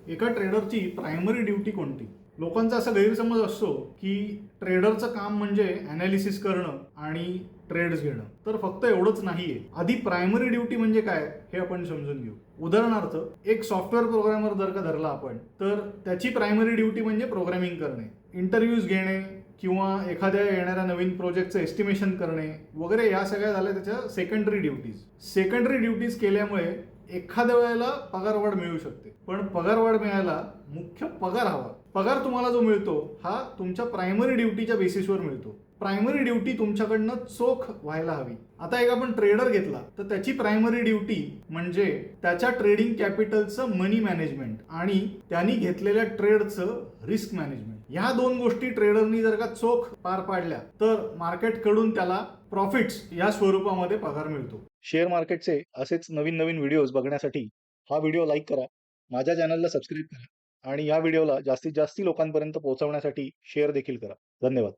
एका ट्रेडरची primary duty कोणती? लोकांचा असा गैरसमज असतो की ट्रेडरचं काम म्हणजे अनालिसिस करणं आणि ट्रेड्स घेणं. तर फक्त एवढंच नाहीये. आधी प्रायमरी ड्युटी म्हणजे काय हे आपण समजून घेऊ. उदाहरणार्थ, एक सॉफ्टवेअर प्रोग्रामर जर का धरला आपण, तर त्याची प्रायमरी ड्युटी म्हणजे प्रोग्रामिंग करणे, इंटरव्ह्यूज घेणे किंवा एखाद्या येणाऱ्या नवीन प्रोजेक्टचं एस्टिमेशन करणे वगैरे, या सगळ्या झाल्या त्याच्या सेकंडरी ड्युटीज. सेकंडरी ड्युटीज केल्यामुळे एखाद्या वेळेला पगारवाढ मिळू शकते, पण पगारवाढ मिळायला मुख्य पगार हवा. पगार तुम्हाला जो मिळतो हा तुमच्या प्रायमरी ड्युटीच्या बेसिसवर मिळतो. प्रायमरी ड्युटी तुमच्याकडनं चोख व्हायला हवी. आता एक आपण ट्रेडर घेतला तर त्याची प्रायमरी ड्युटी म्हणजे त्याच्या ट्रेडिंग कॅपिटलचं मनी मॅनेजमेंट आणि त्यांनी घेतलेल्या ट्रेडचं रिस्क मॅनेजमेंट. ह्या दोन गोष्टी ट्रेडरनी जर का चोख पार पाडल्या तर मार्केटकडून त्याला प्रॉफिट्स या स्वरूपामध्ये पगार मिळतो. शेअर मार्केटचे असेच नवीन नवीन व्हिडिओज बघण्यासाठी हा व्हिडिओ लाईक करा, माझ्या चॅनलला सबस्क्राईब करा आणि या व्हिडिओला जास्तीत जास्त लोकांपर्यंत पोहोचवण्यासाठी शेअर देखील करा. धन्यवाद.